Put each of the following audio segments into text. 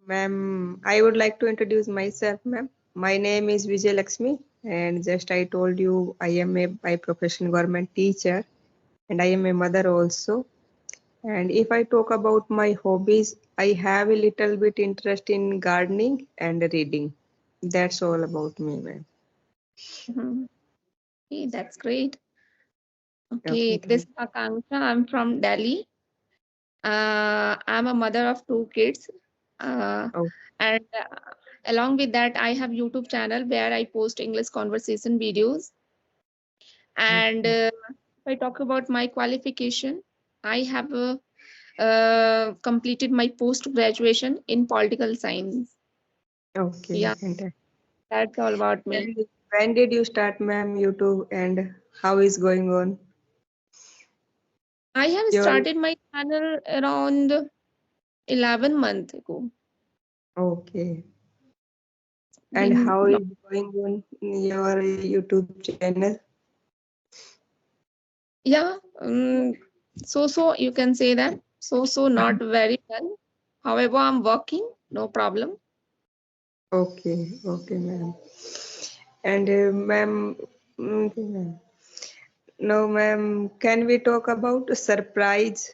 Ma'am, I would like to introduce myself, ma'am. My name is Vijay Lakshmi, and just I told you I am a by profession government teacher, and I am a mother also. And if I talk about my hobbies, I have a little bit interest in gardening and reading. That's all about me, ma'am. Mhm. Okay, that's great. Okay, Okay, this thank is Akanksha. I'm from Delhi. I'm a mother of two kids. Uh, you. and along with that, I have YouTube channel where I post English conversation videos. And Okay, if I talk about my qualification, I have completed my post graduation in political science. okay, Yeah, fantastic. that's all about me. And when did you start, ma'am, YouTube, and how is going on? I have Your started my channel around 11 months ago. okay. And Been how no, is going on your YouTube channel? yeah, so you can say that. So not very well. However, I'm working, no problem. Okay, okay, ma'am. And ma'am, okay, ma'am. No, ma'am, can we talk about surprise?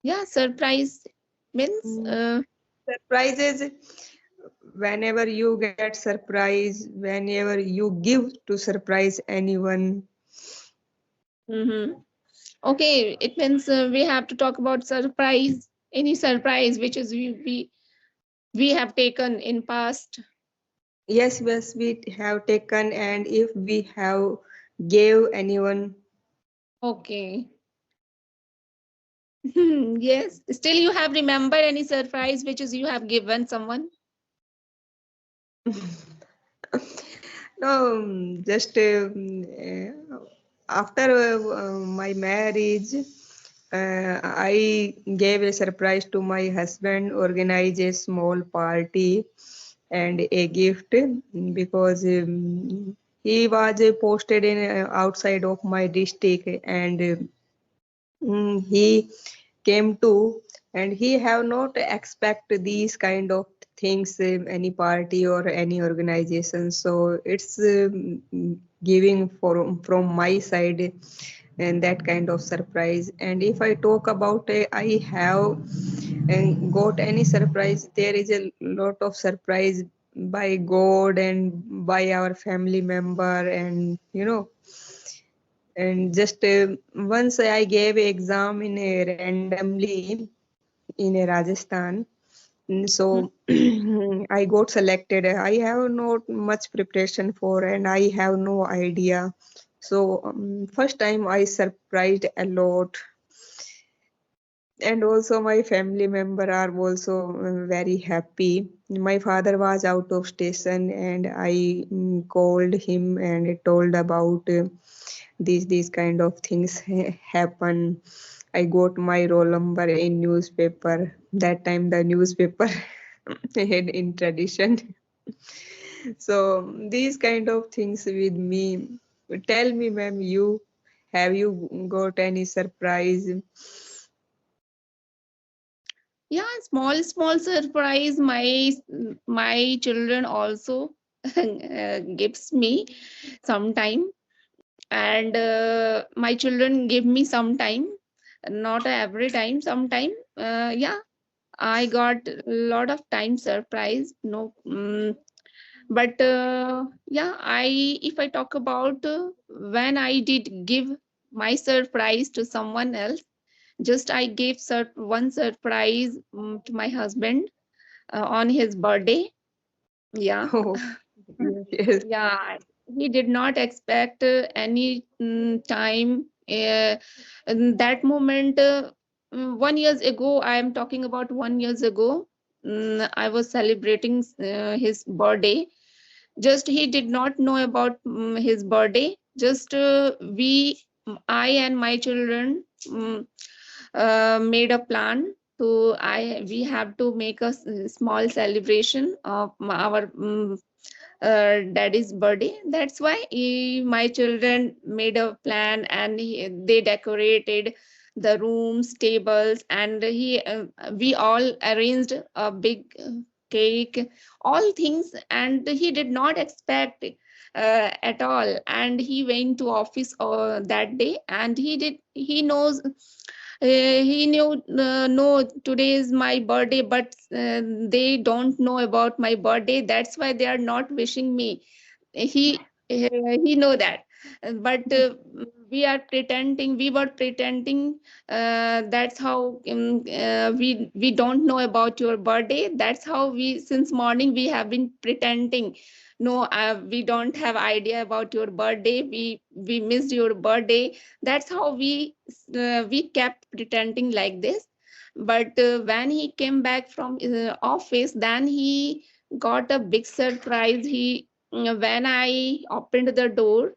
Yeah, surprise means Mm, surprises, whenever you get surprise, whenever you give to surprise anyone. mhm. Okay, it means we have to talk about surprise. Any surprise which is we have taken in past. Yes, yes, we have taken, and if we have gave anyone. Okay. Yes. Still, you have remember any surprise which is you have given someone? No, just after my marriage, I gave a surprise to my husband, organized a small party and a gift because he was posted in outside of my district, and he came to, and he have not expect these kind of things, any party or any organization, so it's giving from my side, and that kind of surprise. And if I talk about I have got any surprise, there is a lot of surprise by god and by our family member, and and just once I gave a exam in a randomly in a Rajasthan. So Hmm. I got selected. I have not much preparation for, and I have no idea. So first time I surprised a lot, and also my family member are also very happy. My father was out of station, and I called him and told about these kind of things happen. I got my roll number in newspaper. That time the newspaper had in tradition. So these kind of things with me. Tell me, ma'am, you have you got any surprise? Yeah, small surprise. My children also gives me sometime, and my children give me sometime, not every time. Sometime, yeah, I got a lot of time surprise. No, but yeah, I if I talk about when I did give my surprise to someone else, just I gave one surprise to my husband on his birthday. Yeah, Oh, yes, yes. yeah, he did not expect any time. In that moment, 1 years ago, I am talking about 1 years ago. I was celebrating his birthday. Just he did not know about his birthday. Just I and my children made a plan to I we have to make a small celebration of our daddy's birthday. That's why my children made a plan, and they decorated the rooms, tables, and we all arranged a big cake, all things, and he did not expect at all. And he went to office that day, and he knew, no, today is my birthday, but they don't know about my birthday. That's why they are not wishing me. He know that. But we were pretending, that's how, we don't know about your birthday. That's how we, since morning, we have been pretending, no, we don't have idea about your birthday, we missed your birthday. That's how we kept pretending like this. But when he came back from office, then he got a big surprise. When I opened the door,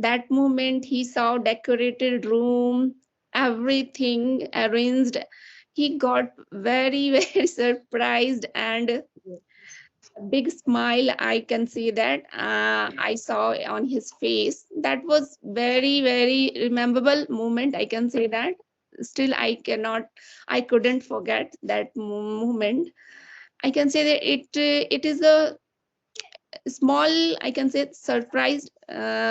that moment he saw decorated room, everything arranged. He got very, very surprised, and a big smile. I can see that. I saw on his face. That was very, very memorable moment. I can say that. Still, I couldn't forget that moment. I can say that it is a small, I can say, surprise,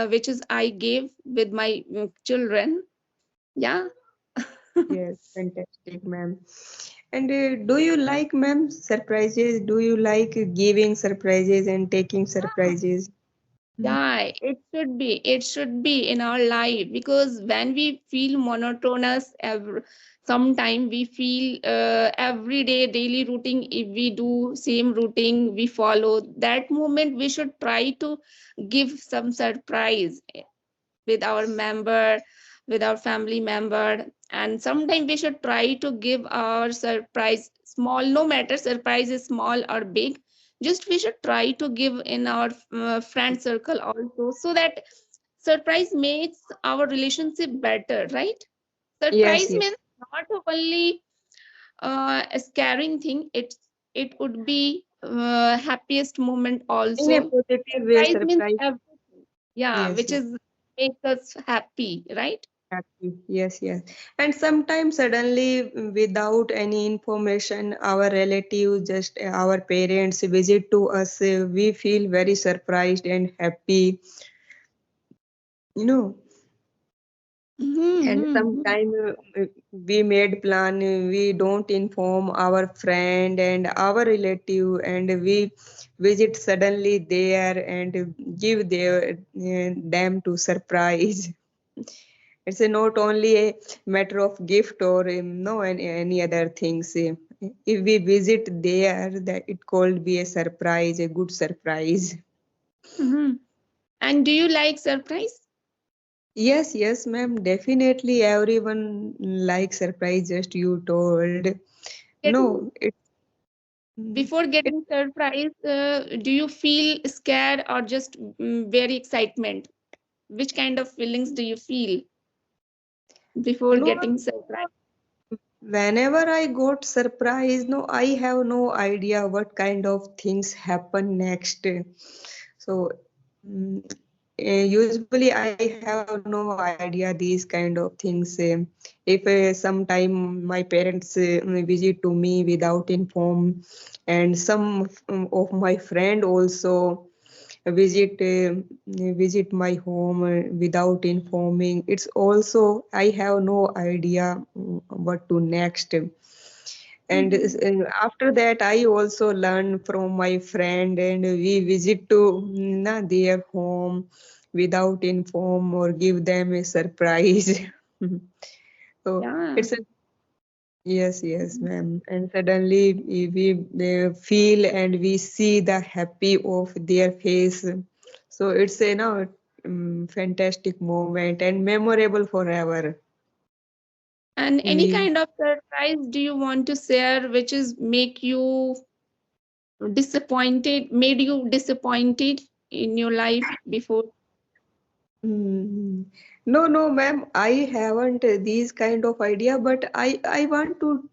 which is I gave with my children. Yeah. Yes, fantastic, ma'am. And do you like, ma'am, surprises? Do you like giving surprises and taking surprises? Mm. Yeah, it should be in our life, because when we feel monotonous, sometime we feel every day daily routine, if we do same routine we follow, that moment we should try to give some surprise with our member, with our family member. And sometimes we should try to give our surprise small, no matter surprise is small or big, just we should try to give in our friend circle also, so that surprise makes our relationship better, right? Yes, Surprise yes. means not only a scaring thing, it would be happiest moment In a also. positive way, Surprise means surprise. everything, yeah, Yes, which yes. is makes us happy, right? Happy. Yes, yes. And sometimes suddenly, without any information, our relatives, just our parents visit to us. We feel very surprised and happy, you know. And Mm-hmm. sometimes we made plan, we don't inform our friend and our relative, and we visit suddenly there and give them to surprise. It's not only a matter of gift or no any other things. If we visit there, that it could be a surprise, a good surprise. Mm-hmm. And do you like surprise? Yes, yes, ma'am. Definitely, everyone likes surprise. Just you told. Getting No, it Before it getting surprise, do you feel scared or just very excitement? Which kind of feelings do you feel before no. getting surprise? Whenever I got surprised, no, I have no idea what kind of things happen next. So mm, usually I have no idea these kind of things. If sometime my parents visit to me without inform, and some of my friend also visit my home without informing, it's also I have no idea what to next. And Mm-hmm. after that I also learn from my friend, and we visit to their home without inform or give them a surprise. So Yeah. it's a yes, yes, ma'am. And suddenly we feel and we see the happy of their face. So it's a fantastic moment and memorable forever. And any We kind of surprise do you want to share, which is made you disappointed in your life before? Mm. No, no, ma'am. I haven't these kind of idea, but I want to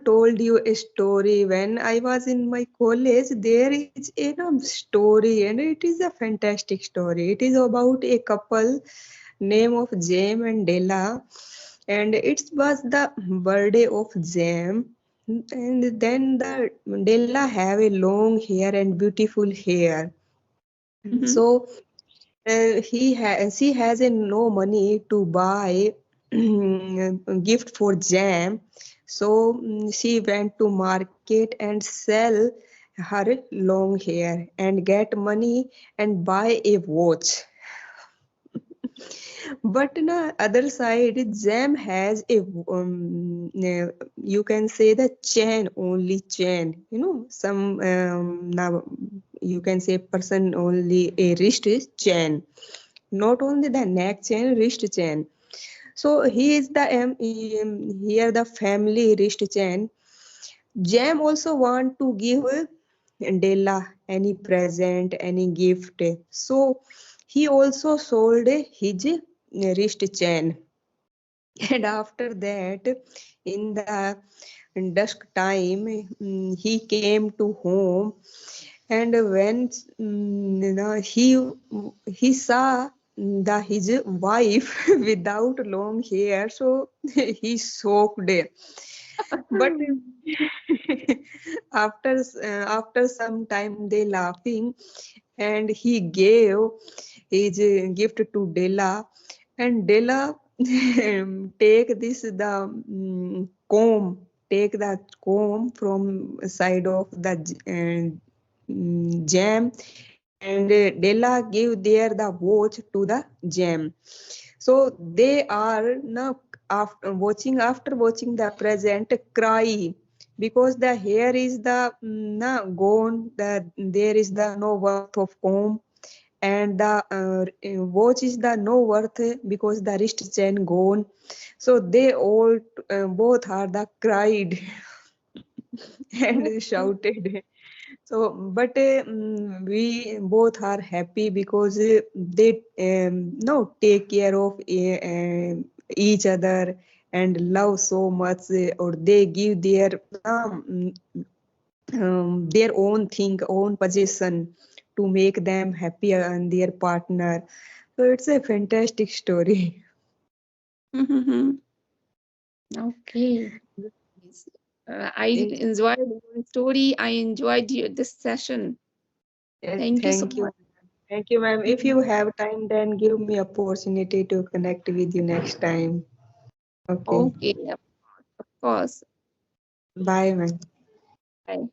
told you a story. When I was in my college, there is a story, and it is a fantastic story. It is about a couple name of James and Della. and it was the birthday of Jam. And then the Della have a long hair and beautiful hair. Mm-hmm. So she has a no money to buy gift for Jam. So she went to market and sell her long hair and get money and buy a watch. But on the other side, Jam has a you can say the chain, only chain. You know, some now you can say person only a wrist chain, not only the neck chain, wrist chain. So he is the here the family wrist chain. Jam also want to give Della any present, any gift. So he also sold his wrist chain. And after that, in the dusk time, he came to home, and when he saw the his wife without long hair, so he shocked. But after some time they laughing, and he gave his gift to Della, and Della take this the comb, take the comb from side of the jam, and Della give there the watch to the jam. So they are now after watching the present cry, because the hair is the na gone, the there is the no worth of comb, and the watch is the no worth because the wrist chain gone. So they all both are the cried and shouted. So, but we both are happy because they no take care of each other and love so much, or they give their their own thing, own possession to make them happier and their partner. So it's a fantastic story. Mm-hmm. Okay. Yes. I Yes, enjoyed your story. I enjoyed this session. yes, Thank you so thank you. much. Thank you, ma'am. If Mhm. you have time, then give me opportunity to connect with you next time. Okay. Okay, of course. Bye, ma'am. Bye.